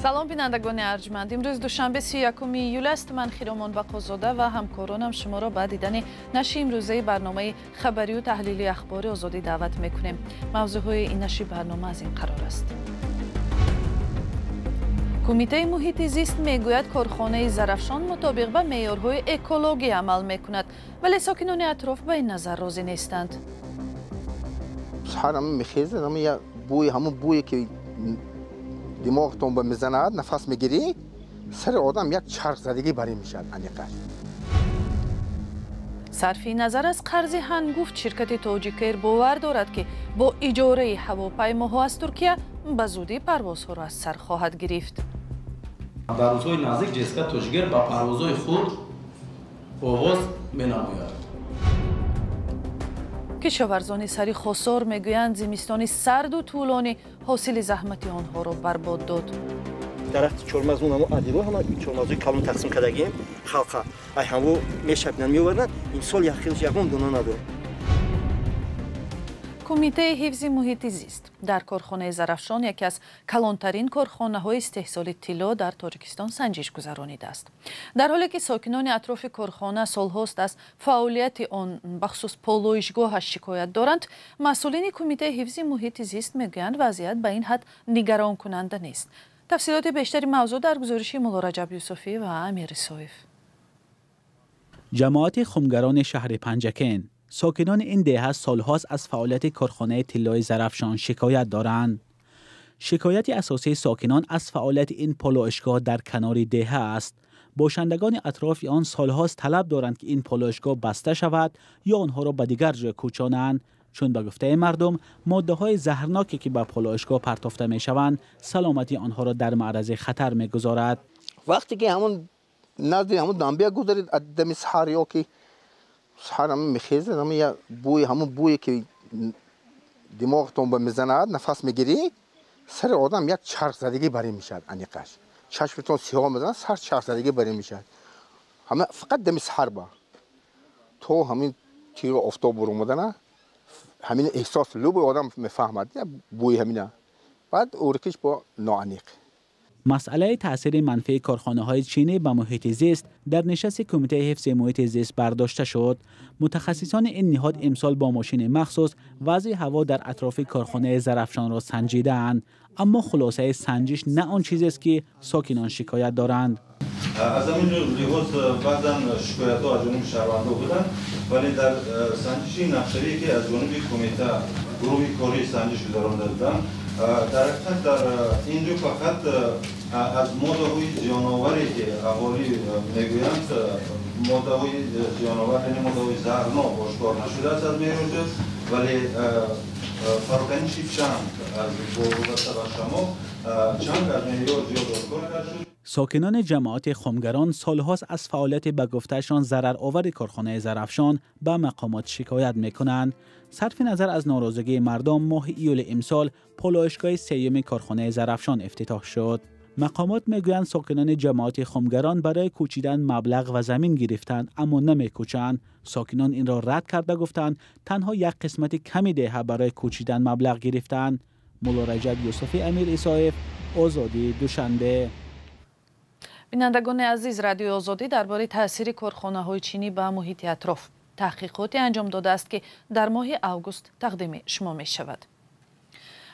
سلام بینندگان ارجمند. امروز دوشنبه 31 ایول است. من خیرامان بقازاده و همکارانم شما را به دیدن نشر امروزه برنامه خبری و تحلیلی اخبار آزادی دعوت میکنیم. موضوعهای این نشر برنامه از این قرار است. کمیته محیط زیست میگوید کارخانه زرافشان مطابق به معیارهای اکولوژی عمل میکند، ولی ساکنان اطراف به این نظر راضی نیستند. همون میخیزه، همون بویی که دماغتون به میزند، نفس میگیری، سر آدم یک چرخ زدگی بری میشد. صرفی نظر از قرض هنگفت، شرکت تاجیکایر باور دارد که با اجاره هواپیماها از ترکیه به زودی پروازها را از سر خواهد گرفت. در روزهای نزدیک جسکا تاجیکایر با پروازهای خود آغاز می‌نماید. کشاورزان سری خسار میگویند زمستان سرد و طولانی حاصل زحمت آنها را برباد داد. درخت چرمزمون هم ادیرو هم چرمزوی کلون تقسیم کردگیم خلقا ای همو میشبنن میوردن امسال یخیلش یکم دونه نداره. کمیته حفظ محیط زیست در کارخانه زرافشان، یکی از کلانترین کارخانه‌های استحصال طلا در تاجیکستان، سنجش گذرانیده است. در حالی که ساکنان اطراف کارخانه سالهاست از فعالیت آن بخصوص پالایشگاهش شکایت دارند، مسئولین کمیته حفظ محیط زیست میگویند وضعیت به این حد نگران کننده نیست. تفصیلات بیشتری موضوع در گزارش مولا رجب یوسفی و امیر صایف. جماعت خمگران شهر پنجکین، ساکنان این دهه سالهاست از فعالیت کارخانه طلای زرافشان شکایت دارند. شکایت اساسی ساکنان از فعالیت این پالایشگاه در کنار دهه است. باشندگان اطراف آن سالهاست طلب دارند که این پالایشگاه بسته شود یا آنها را به دیگر جای کوچانند، چون به گفته مردم ماده‌های زهرناکی که به پالایشگاه پرتافته می‌شوند سلامتی آنها را در معرض خطر می‌گذارد. وقتی که همون نزد همون دنبیا گذارید دم سحر یا که سحر هم میخیزه، همون بویی که دماغتون به میزند، نفس میگیری، سر آدم یک چرخ زدگی بری میشد. انیقش چشمتون سیاه میزنه، سر چرخ زدگی بری میشد. همه فقط دم سحر با تو همین تیر آفتاب برو اومدن، همین احساس لب آدم میفهمد بوی همینه. بعد اورکش با ناانیق. مسئله تاثیر منفی کارخانه‌های چینی به محیط زیست در نشست کمیته حفظ محیط زیست برداشته شد. متخصصان این نهاد امسال با ماشین مخصوص وضع هوا در اطراف کارخانه زرافشان را سنجیدند، اما خلاصه سنجش نه آن چیزی است که ساکنان شکایت دارند. از همین لحاظ بعضا شکایت‌ها از جانب شهروندان بودند، ولی در سنجش نقشه‌ای که از جانب کمیته گروه کاری سنجش گذرانده بودند، در حقیقت در اینجا فقط از ماده‌های زیان‌آوری که اهالی میگویند ماده‌های زیان‌آور، یعنی ماده‌های زهرناک آشکار نشده است از معیار، ولی فراکنشی چند از وابسته به شما چند از معیار زیاد آشکار نشد. ساکنان جماعت خمگران سالهاست از فعالیت به گفتهشان ضررآور کارخانه زرافشان به مقامات شکایت میکنند. صرف نظر از ناراضگی مردم، ماه ایول امسال پالایشگاه سیوم کارخانه زرافشان افتتاح شد. مقامات میگویند ساکنان جماعت خمگران برای کوچیدن مبلغ و زمین گرفتند، اما نمیکوچند. ساکنان این را رد کرده گفتند تنها یک قسمت کمی دهه برای کوچیدن مبلغ گرفتند. مولا رجب یوسفی، امیر اسایف، آزادی، دوشنبه. بینندگان عزیز، رادیو آزادی درباره تاثیر کارخانه‌های چینی به محیط اطراف تحقیقاتی انجام داده است که در ماه آگوست تقدیم شما می شود.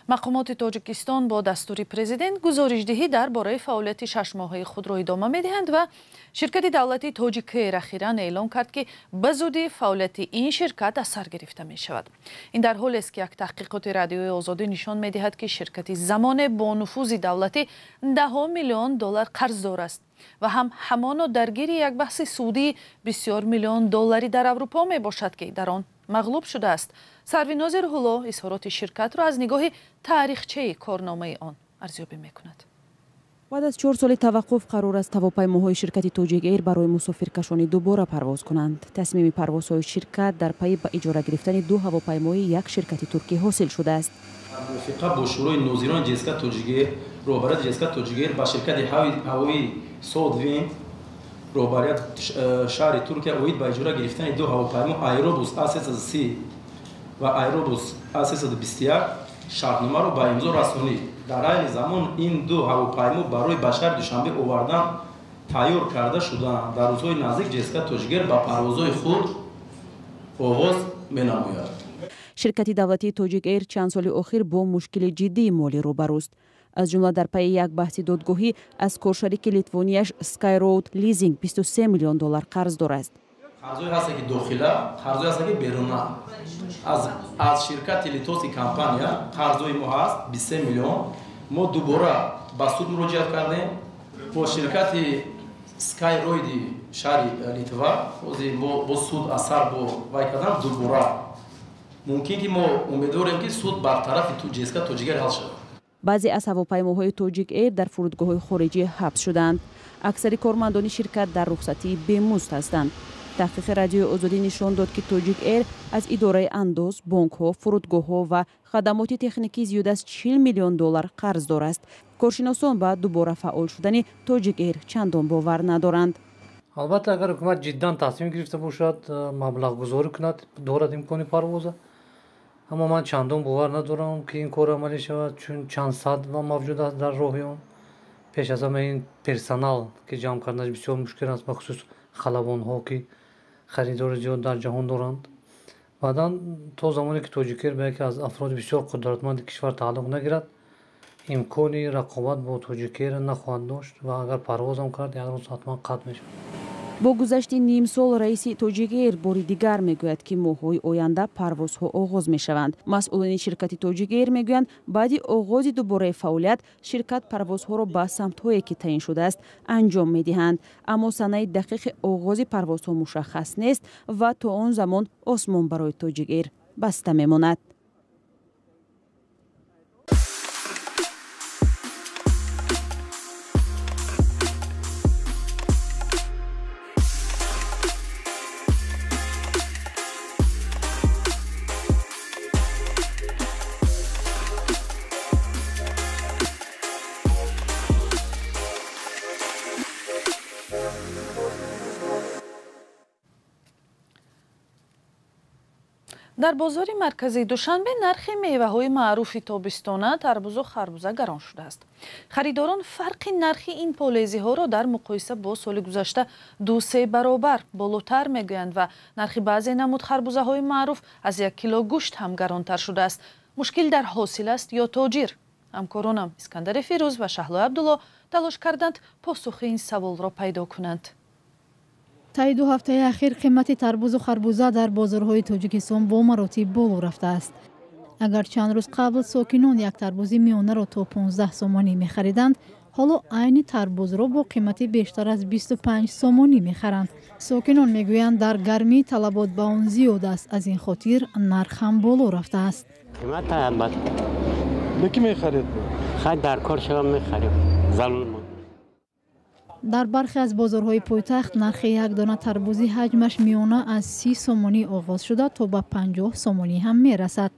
مقامات تاجیکستان با دستور پرزیدنت گزارش‌دهی درباره فعالیت 6 ماهه خود را ادامه می‌دهند و شرکت دولتی تاجیکایر اخیراً اعلام کرد که به زودی فعالیت این شرکت از سر گرفته می شود. این در حالی است که یک تحقیقات رادیوی آزادی نشان می‌دهد که شرکت زمان با نفوذ دولتی 10 میلیون دلار قرضدار است و همانا درگیر یک بحث سودی بسیار میلیون دلاری در اروپا می باشد که در آن مغلوب شده است. سرویناز روح‌الله اظهارات شرکت را از نگاه تاریخچه کارنامه آن ارزیابی می‌کند. بعد از 4 سال توقف قرار است هواپیماهای شرکت تاجیکایر برای مسافرکشانی دوباره پرواز کنند. تصمیم پروازهای شرکت در پی به اجاره گرفتن 2 هواپیمای یک شرکت ترکی حاصل شده است. موافقت با شورای ناظران جسکا تاجیکایر، رهبری جسکا تاجیکایر با شرکت هوایی سودوین رهبری شهر ترکیه اوید با اجاره گرفتن 2 هواپیما ایروبوس A330 و ایروبوس A321 شرطنامه را با امضا رسانی дар айни замон ин ду ҳавопаймо барои ба шаҳри Душанбе овардан тайёр карда шуданд. Дар рӯзҳои наздик ҷесика тоҷигер ба парвозҳои худ оғоз менамояд. ширкати давлатии Тоҷик Эйр чанд соли охир бо мушкили ҷиддии молӣ рӯбаруст. аз ҷумла дар пайи як баҳси додгоҳӣ аз коршарики литвонияш Skyroad Leasing $23 миллион қарздор аст. қарзои ҳасте ки дохила, қарзои ҳасте ки беруна. аз ширкати литовски компания қарзои мо ҳаст 23 миллион. мо дубора ба суд муроҷиат кардем бо ширкати Skyroad шаҳри Литва. ҳозир бо суд асар бо вай кардам дубора. мумкин ки мо умедворем ки суд бар тарафи ҷесика тоҷигер ҳал шавад. баъзе аз ҳавопаймоҳои Тоҷик Эйр дар фурудгоҳҳои хориҷӣ ҳабс шуданд. аксари кормандони ширкат дар рухсатии бемузд ҳастанд. таҳқиқи радиои озодӣ нишон дод ки Тоҷик Эйр аз идораи андоз, бонкҳо, фурудгоҳҳо ва хадамоти техникӣ зиёда аз $40 миллион қарздор аст. коршиносон ба дубора фаъол шудани Тоҷик Эйр чандон бовар надоранд. албатта агар ҳукумат ҷиддан тасмим гирифта бошад, маблағгузорӣ кунад, дорад имкони парвоза. аммо ман чандон бовар надорам ки ин кор амалӣ шавад, чун чанд сад мавҷуд аст дар роҳи он. пеш аз ҳама ин персонал ки ҷамъ карданаш бисёр мушкил аст, бахусус халавонҳо ки харидори зиёд дар ҷаҳон доранд. баъдан то замоне ки Тоҷик Эйр ба яке аз афроди бисёр қудратманди кишвар тааллуқ нагирад, имкони рақобат бо Тоҷик Эйр нахоҳад дошт ва агар парвозам кард, як рӯз ҳатман қатъ мешавад. бо гузашти ним сол раиси Тоҷик Эйр бори дигар мегӯяд ки моҳҳои оянда парвозҳо оғоз мешаванд. масъулини ширкати Тоҷик Эйр мегӯянд баъди оғози дубораи фаъолият ширкат парвозҳоро ба самтҳое ки таъин шудааст анҷом медиҳанд. аммо санаи дақиқи оғози парвозҳо мушаххас нест ва то он замон осмон барои Тоҷик Эйр баста мемонад. дар бозори маркази Душанбе нархи меваҳои маъруфи тобистона тарбузу харбуза гарон шудааст. харидорон фарқи нархи ин полезиҳоро дар муқоиса бо соли гузашта 2-3 баробар болотар мегӯянд ва нархи баъзе намуд харбузаҳои маъруф аз 1 кило гӯшт ҳам гаронтар шудааст. мушкил дар ҳосил аст ё тоҷир? ҳамкоронам Искандари Фирӯз ва Шаҳлои Абдулло талош карданд посухи ин саволро пайдо кунанд. таи 2 ҳафтаи ахир қимати тарбузу харбуза дар бозорҳои Тоҷикистон бо маротиб боло рафтааст. агар чанд рӯз қабл сокинон як тарбузи миёнаро то 15 сомонӣ мехариданд, ҳоло айни тарбузро бо қимати бештар аз 25 сомонӣ мехаранд. сокинон мегӯянд дар гармӣ талабот ба он зиёд аст, аз ин хотир нарх ҳам боло рафтааст. قیمت البته به کی میخرید؟ خرید در کار شما میخریم ظلم. дар бархе аз бозорҳои пойтахт нархи як дона тарбузи ҳаҷмаш миёна аз 30 сомонӣ оғоз шуда то ба 50 сомонӣ ҳам мерасад.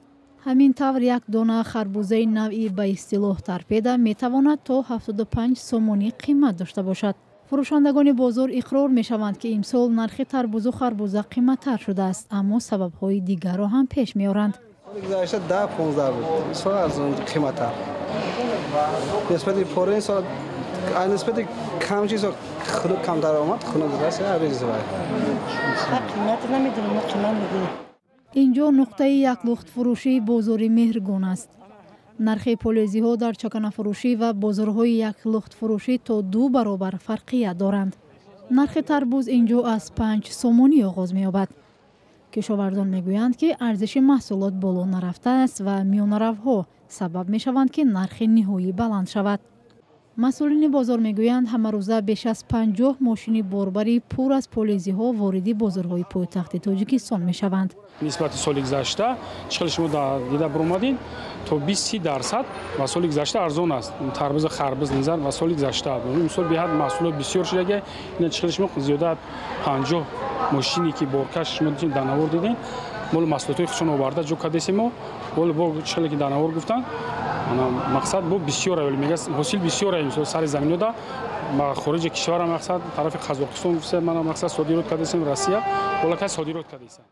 ҳамин тавр як дона харбузаи навъи ба истилоҳ тарпеда метавонад то 75 сомонӣ қимат дошта бошад. фурӯшандагони бозор иқрор мешаванд ки имсол нархи тарбузу харбуза қиматтар шудааст, аммо сабабҳои дигарро ҳам пеш меоранд. گذشته 10-15 بود. سال از اون قیمتا. نسبت پاره سال نسبت کم چیزا خود کم در آمد خود درست عریض بود. قیمت نمیدونم قیمت میگه. اینجا نقطه یک لخت فروشی بازاری مهرگان است. нархи полезиҳо дар чаканафурӯшӣ ва бозорҳои як лухтфурӯшӣ то 2 баробар фарқият доранд. нархи тарбуз инҷо аз 5 сомонӣ оғоз меёбад. кишовардон мегӯянд ки арзиши маҳсулот боло нарафтааст ва миёнаравҳо сабаб мешаванд ки нархи ниҳоӣ баланд шавад. масъулини бозор мегӯянд ҳамарӯза беш аз 50 мошини борбарӣ пур аз полезиҳо вориди бозорҳои пойтахти Тоҷикистон мешаванд. нисбати соли гузашта чихели шумо дида буромадин то 20-30% ва соли гузашта арзон аст. тарбуз харбуз низар ва соли гузашта имсол биҳад маҳсулот бисёр шудага ина чихели шумо зиёда 50 мошини ки боркаш шумо данавор дидин мол маҳсулотҳои худшон оварда ҷо кадесимо вол бо чихеле ки данавор гуфтан мақсад бо бисёр авли мега ҳосил бисёр имсол сари заминода ба хориҷи кишвара мақсад тарафи Қазоқистон мана мақсад содирот кадесим Россия вола кай содирот кадесам.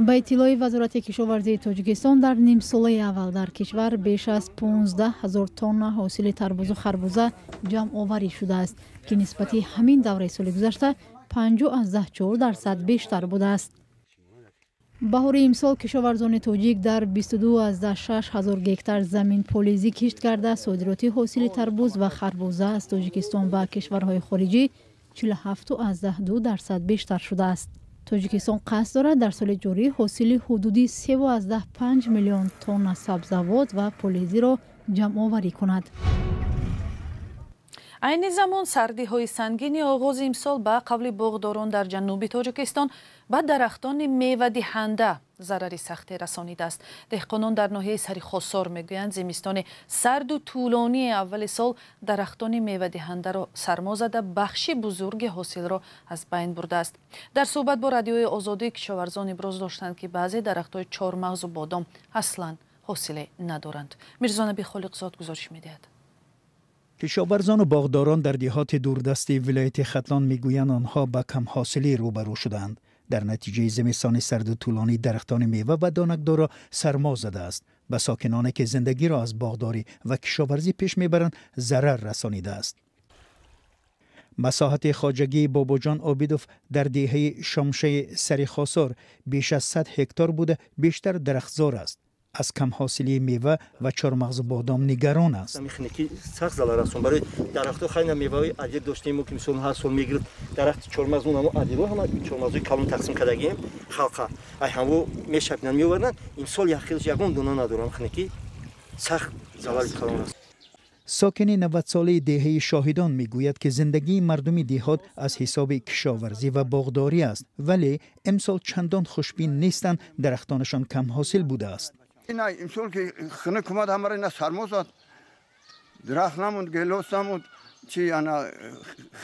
ба иттилои вазорати кишоварзии тоҷикистон дар нимсолаи аввал дар кишвар беш аз 15000 тонна ҳосили тарбузу харбуза ҷамъоварӣ шудааст ки нисбати ҳамин давраи соли гузашта 54% бештар будааст. баҳори имсол кишоварзони тоҷик дар 226,000 гектар замин полизӣ кишт карда содироти ҳосили тарбуз ва харбуза аз тоҷикистон ба кишварҳои хориҷӣ 47,2% бештар шудааст. тоҷикистон қасд дорад дар соли ҷорӣ ҳосили ҳудуди 3,5 миллион тонна сабзавот ва полизиро ҷамъоварӣ кунад. айни замон сардиҳои сангини оғози имсол ба қавли боғдорон дар ҷануби тоҷикистон ба дарахтони мевадиҳанда зарари сахте расонидааст. деҳқонон дар ноҳияи сари хосор мегӯянд зимистони сарду тӯлонии аввали сол дарахтони мевадиҳандаро сармо зада бахши бузурги ҳосилро аз байн бурдааст. дар суҳбат бо радиои озодӣ кишоварзон иброз доштанд ки баъзе дарахтҳои чормағзу бодом аслан ҳосиле надоранд. мирзонаби холиқзод гузориш медиҳад. кишоварзону боғдорон дар диҳоти дурдасти вилояти хатлон мегӯянд онҳо ба камҳосилӣ рӯбарӯ шуданд. дар натиҷаи зимистони сарду тӯлонӣ дарахтони мева ва донакдорро сармо задааст. ба сокиноне ки зиндагиро аз боғдорӣ ва кишоварзӣ пеш мебаранд зарар расонидааст. масоҳати хоҷагии бобоҷон обидов дар деҳаи шомшаи сари хосор беш аз 100 ҳектор буда бештар дарахтзор аст. аз камҳосилии мева ва чормағзу бодом нигарон аст. механики сахт залар расон барои дарахтҳо хайна меваи адид доштем мо ки мисол ҳар сол мегирад дарахти чормағзу намо адидро ҳама чормағзуи калон тақсим кардагием халқа ай ҳамо мешапинан меовардан имсол яхилш ягон дона надорам механики сахт залари калон аст. сокини 90-солаи деҳаи шоҳидон мегӯяд ки зиндагии мардуми деҳот аз ҳисоби кишоварзӣ ва боғдорӣ аст, вале имсол чандон хушбин нестанд, дарахтонашон камҳосил будааст. имсол ки хина кумад ҳамаро ина сармо зад дарахт намунд гелос намунд чи ана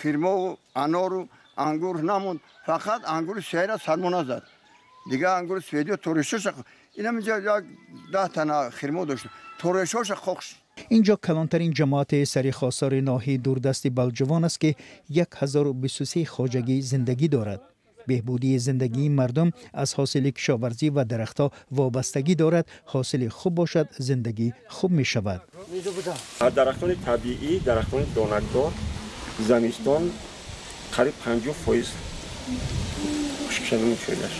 хирмову анору ангур намунд фақат ангури сеяра сармо назад дига ангури сведио торешоша ина миҷа як 10 тана хирмо дошт торешоша хохш. инҷо калонтарин ҷамоати сари хосори ноҳияи дурдасти балҷавон аст ки 1023 хоҷагӣ зиндагӣ дорад. беҳбудии зиндагии мардум аз ҳосили кишоварзӣ ва дарахтҳо вобастагӣ дорад. ҳосили хуб бошад, зиндагӣ хуб мешавад. дарахтони табиӣ, дарахтони донакдор замистон қариб 50% хушкшавӣ мешавад.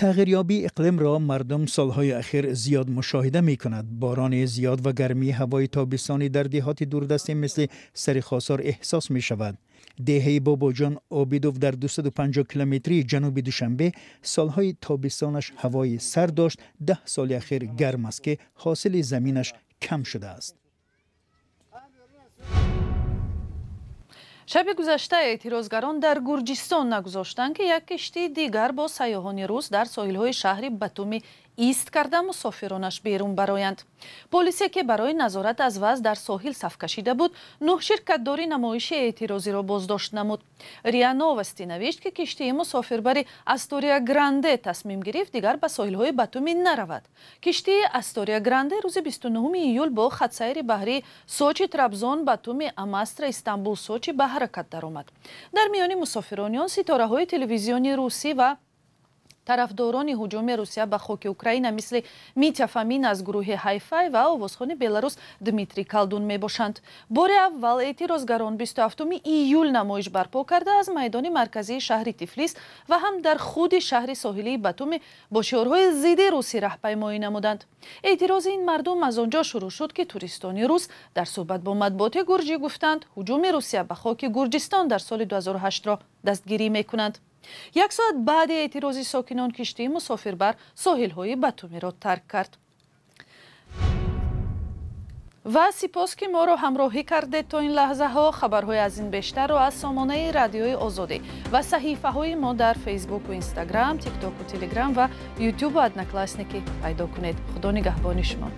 тағйирёбии иқлимро мардум солҳои ахир зиёд мушоҳида мекунад. борони зиёд ва гармии ҳавои тобистони дар диҳоти дурдастӣ мисли сари хосор эҳсос мешавад. деҳаи бобоҷон обидов дар 250 километрии ҷануби душанбе солҳои тобистонаш ҳавои сар дошт. 10 соли ахир гарм аст ки ҳосили заминаш кам шудааст. шаби гузашта эътирозгарон дар гурҷистон нагузоштанд ки як киштии дигар бо сайёҳони рус дар соҳилҳои шаҳри Батуми ист карда мусофиронаш берун бароянд. полисие ки барои назорат аз ваз дар соҳил саф кашида буд, 9 ширкатдори намоиши эътирозиро боздошт намуд. риа новости навишт ки киштии мусофирбари Астория Гранде тасмим гирифт дигар ба соҳилҳои Батуми наравад. киштии Астория Гранде рӯзи 29 июл бо хатсайри баҳрии Сочи Трабзон Батуми Амастра Истанбул Сочи ба ҳаракат даромад. дар миёни мусофирони он ситораҳои телевизиони русӣ ва тарафдорони ҳуҷуми Русия ба хоки Украина мисли Митя Фомин аз гурӯҳи Ҳайфай ва овозхони Беларус Дмитрий Калдун мебошанд. бори аввал эътирозгарон 27 июл намоиш барпо карда аз майдони марказии шаҳри Тифлис ва ҳам дар худи шаҳри соҳилии Батуми бо шиорҳои зидди русӣ раҳпаймоӣ намуданд. эътирози ин мардум аз он ҷо шурӯъ шуд ки туристони рус дар суҳбат бо матбуоти гурҷӣ гуфтанд ҳуҷуми Русия ба хоки Гурҷистон дар соли 2008-ро дастгирӣ мекунанд. як соат баъди эътирози сокинон киштии мусофирбар соҳилҳои Батумиро тарк кард. ва сипос ки моро ҳамроҳӣ кардед то ин лаҳзаҳо. хабарҳои аз ин бештарро аз сомонаи радиои Озодӣ ва саҳифаҳои мо дар фейсбуку Инстаграм, тиктоку Телеграм ва ютубу Одноклассники пайдо кунед. худо нигаҳбони шумо.